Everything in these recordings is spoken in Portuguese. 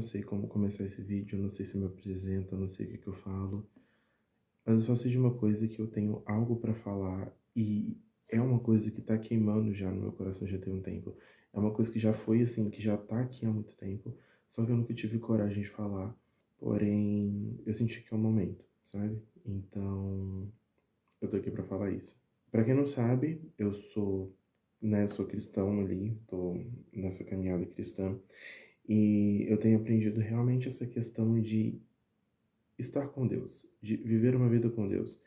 não sei como começar esse vídeo, eu não sei se eu me apresento, eu não sei o que que eu falo, mas eu só sei de uma coisa que eu tenho algo pra falar e é uma coisa que tá queimando já no meu coração já tem um tempo. É uma coisa que já foi assim, que já tá aqui há muito tempo, só que eu nunca tive coragem de falar. Porém, eu senti que é o momento, sabe? Então, eu tô aqui pra falar isso. Pra quem não sabe, eu sou, né, sou cristão ali, tô nessa caminhada cristã. E eu tenho aprendido realmente essa questão de estar com Deus, de viver uma vida com Deus.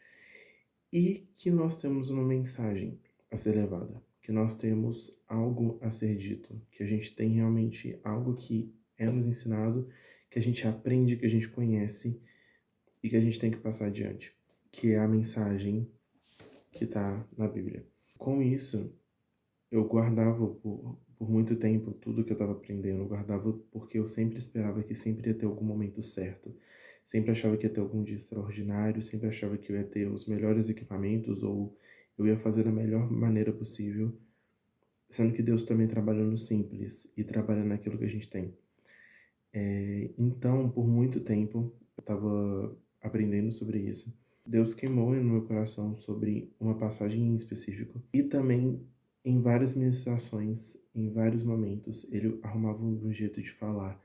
E que nós temos uma mensagem a ser levada, que nós temos algo a ser dito, que a gente tem realmente algo que é nos ensinado, que a gente aprende, que a gente conhece e que a gente tem que passar adiante, que é a mensagem que está na Bíblia. Com isso, eu guardava por muito tempo tudo que eu estava aprendendo, eu guardava porque eu sempre esperava que sempre ia ter algum momento certo. Sempre achava que ia ter algum dia extraordinário, sempre achava que eu ia ter os melhores equipamentos ou eu ia fazer da melhor maneira possível, sendo que Deus também trabalha no simples e trabalha naquilo que a gente tem. Então, por muito tempo, eu estava aprendendo sobre isso. Deus queimou no meu coração sobre uma passagem em específico. E também, em várias ministrações, em vários momentos, ele arrumava um jeito de falar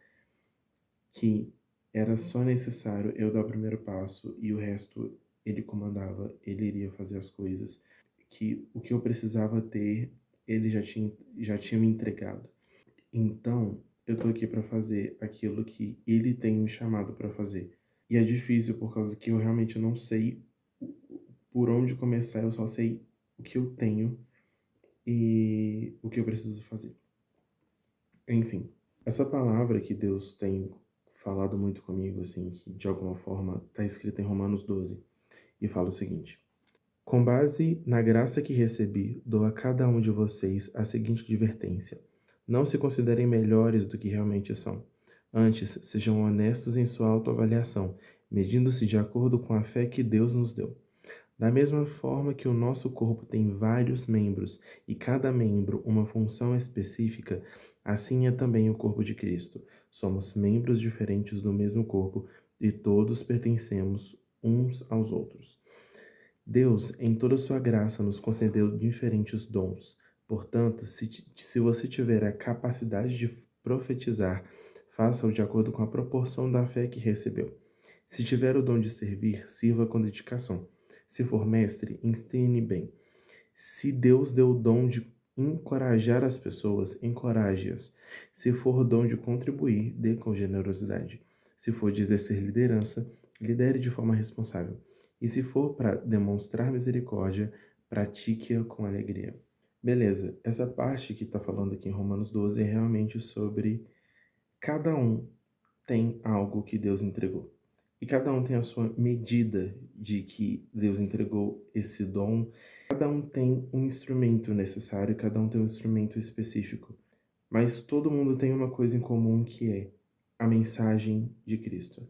que era só necessário eu dar o primeiro passo e o resto ele comandava, ele iria fazer as coisas. Que o que eu precisava ter, ele já tinha me entregado. Então, eu tô aqui para fazer aquilo que ele tem me chamado para fazer. E é difícil por causa que eu realmente não sei por onde começar, eu só sei o que eu tenho e o que eu preciso fazer. Enfim, essa palavra que Deus tem falado muito comigo, assim, que de alguma forma está escrita em Romanos 12, e fala o seguinte: com base na graça que recebi, dou a cada um de vocês a seguinte advertência: não se considerem melhores do que realmente são. Antes, sejam honestos em sua autoavaliação, medindo-se de acordo com a fé que Deus nos deu. Da mesma forma que o nosso corpo tem vários membros e cada membro uma função específica, assim é também o corpo de Cristo. Somos membros diferentes do mesmo corpo e todos pertencemos uns aos outros. Deus, em toda sua graça, nos concedeu diferentes dons. Portanto, se você tiver a capacidade de profetizar, faça-o de acordo com a proporção da fé que recebeu. Se tiver o dom de servir, sirva com dedicação. Se for mestre, ensine bem. Se Deus deu o dom de encorajar as pessoas, encoraje-as. Se for o dom de contribuir, dê com generosidade. Se for de exercer liderança, lidere de forma responsável. E se for para demonstrar misericórdia, pratique-a com alegria. Beleza, essa parte que está falando aqui em Romanos 12 é realmente sobre cada um tem algo que Deus entregou. E cada um tem a sua medida de que Deus entregou esse dom. Cada um tem um instrumento necessário, cada um tem um instrumento específico. Mas todo mundo tem uma coisa em comum que é a mensagem de Cristo.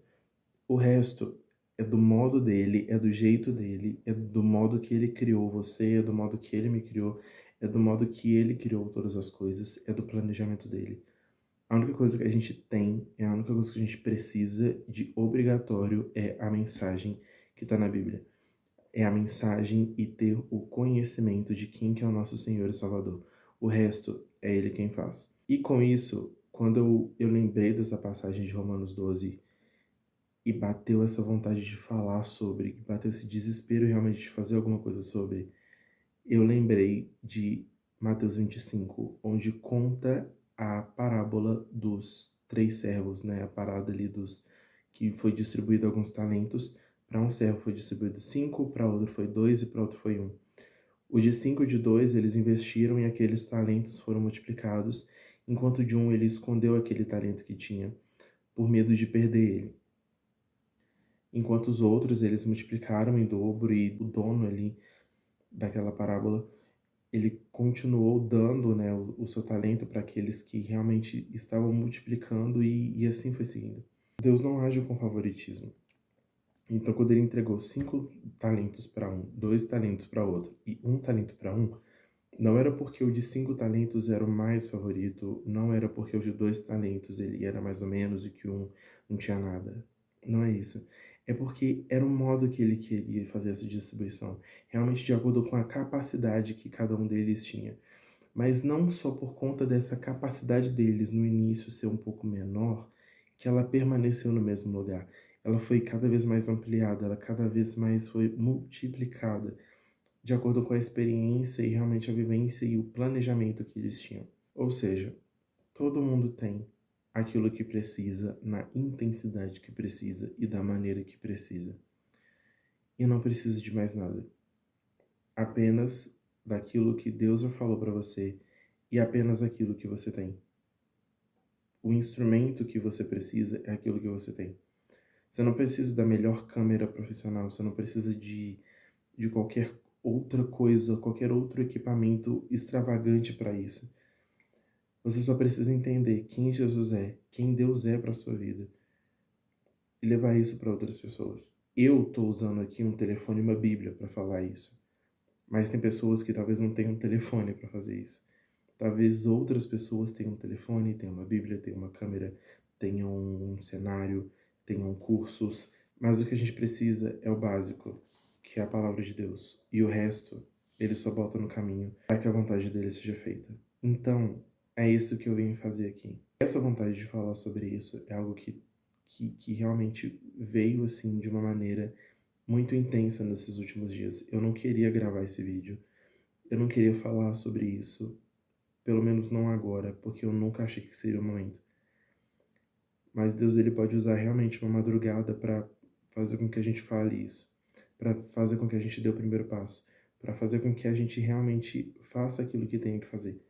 O resto é do modo dele, é do jeito dele, é do modo que ele criou você, é do modo que ele me criou, é do modo que ele criou todas as coisas, é do planejamento dele. A única coisa que a gente tem, a única coisa que a gente precisa de obrigatório é a mensagem que está na Bíblia. É a mensagem e ter o conhecimento de quem que é o nosso Senhor e Salvador. O resto é Ele quem faz. E com isso, quando eu lembrei dessa passagem de Romanos 12 e bateu essa vontade de falar sobre, bateu esse desespero realmente de fazer alguma coisa sobre, eu lembrei de Mateus 25, onde conta a parábola dos três servos, né? A parada ali dos que foi distribuído alguns talentos. Para um servo foi distribuído 5, para outro foi 2 e para outro foi 1. O de 5 e de 2 eles investiram e aqueles talentos foram multiplicados, enquanto de um ele escondeu aquele talento que tinha, por medo de perder ele. Enquanto os outros eles multiplicaram em dobro e o dono ali daquela parábola ele continuou dando, né, o seu talento para aqueles que realmente estavam multiplicando e assim foi seguindo. Deus não age com favoritismo. Então, quando ele entregou 5 talentos para um, 2 talentos para outro e 1 talento para um, Não era porque o de 5 talentos era o mais favorito, não era porque o de 2 talentos ele era mais ou menos e que um não tinha nada. Não é isso. É porque era o modo que ele queria fazer essa distribuição, realmente de acordo com a capacidade que cada um deles tinha. Mas não só por conta dessa capacidade deles no início ser um pouco menor, que ela permaneceu no mesmo lugar. Ela foi cada vez mais ampliada, ela cada vez mais foi multiplicada de acordo com a experiência e realmente a vivência e o planejamento que eles tinham. Ou seja, todo mundo tem aquilo que precisa, na intensidade que precisa e da maneira que precisa. E não precisa de mais nada. Apenas daquilo que Deus já falou para você e apenas aquilo que você tem. O instrumento que você precisa é aquilo que você tem. Você não precisa da melhor câmera profissional, você não precisa de qualquer outra coisa, qualquer outro equipamento extravagante para isso. Você só precisa entender quem Jesus é, quem Deus é para sua vida e levar isso para outras pessoas. Eu estou usando aqui um telefone e uma Bíblia para falar isso, mas tem pessoas que talvez não tenham um telefone para fazer isso. Talvez outras pessoas tenham um telefone, tenham uma Bíblia, tenham uma câmera, tenham um cenário, tenham cursos, mas o que a gente precisa é o básico, que é a palavra de Deus. E o resto, ele só bota no caminho para que a vontade dele seja feita. Então, é isso que eu venho fazer aqui. Essa vontade de falar sobre isso é algo que realmente veio assim de uma maneira muito intensa nesses últimos dias. Eu não queria gravar esse vídeo, eu não queria falar sobre isso, pelo menos não agora, porque eu nunca achei que seria o momento. Mas Deus ele pode usar realmente uma madrugada para fazer com que a gente fale isso, para fazer com que a gente dê o primeiro passo, para fazer com que a gente realmente faça aquilo que tem que fazer.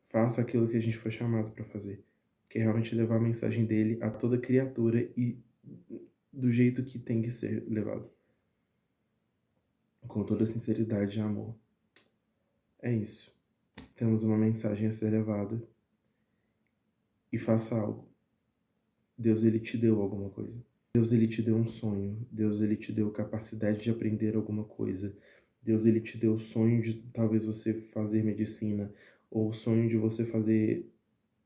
Faça aquilo que a gente foi chamado para fazer, que é realmente levar a mensagem dele a toda criatura e do jeito que tem que ser levado. Com toda sinceridade e amor. É isso. Temos uma mensagem a ser levada e faça algo. Deus ele te deu alguma coisa. Deus ele te deu um sonho. Deus ele te deu capacidade de aprender alguma coisa. Deus ele te deu o sonho de talvez você fazer medicina ou o sonho de você fazer,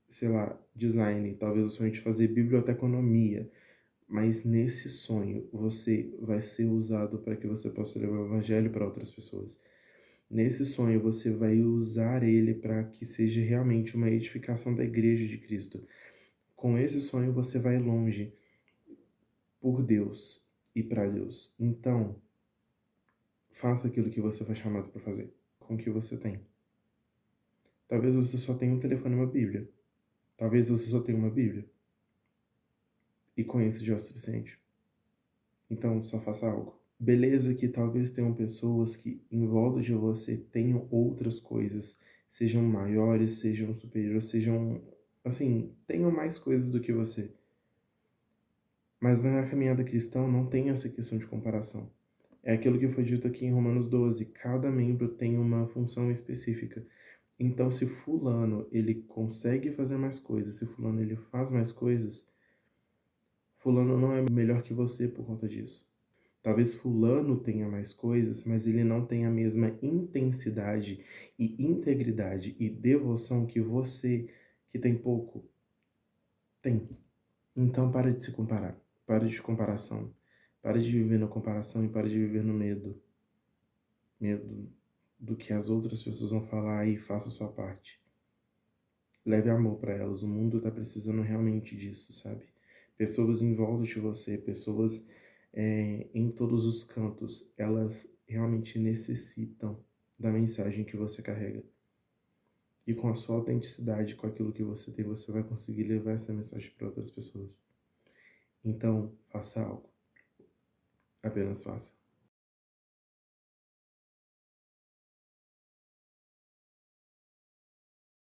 sei lá, design, talvez o sonho de fazer biblioteconomia. Mas nesse sonho você vai ser usado para que você possa levar o evangelho para outras pessoas. Nesse sonho você vai usar ele para que seja realmente uma edificação da igreja de Cristo. Com esse sonho você vai longe por Deus e para Deus. Então, faça aquilo que você foi chamado para fazer, com o que você tem. Talvez você só tenha um telefone e uma Bíblia. Talvez você só tenha uma Bíblia. E com isso já é o suficiente. Então, só faça algo. Beleza que talvez tenham pessoas que em volta de você tenham outras coisas, sejam maiores, sejam superiores, sejam, assim, tenham mais coisas do que você. Mas na caminhada cristã não tem essa questão de comparação. É aquilo que foi dito aqui em Romanos 12, cada membro tem uma função específica. Então, se fulano ele consegue fazer mais coisas, se fulano ele faz mais coisas, fulano não é melhor que você por conta disso. Talvez fulano tenha mais coisas, mas ele não tem a mesma intensidade e integridade e devoção que você, que tem pouco, tem. Então, para de se comparar. Para de comparação. Para de viver na comparação e para de viver no medo. Medo do que as outras pessoas vão falar e faça a sua parte. Leve amor para elas. O mundo está precisando realmente disso, sabe? Pessoas em volta de você, pessoas em todos os cantos, elas realmente necessitam da mensagem que você carrega. E com a sua autenticidade, com aquilo que você tem, você vai conseguir levar essa mensagem para outras pessoas. Então, faça algo. Apenas faça.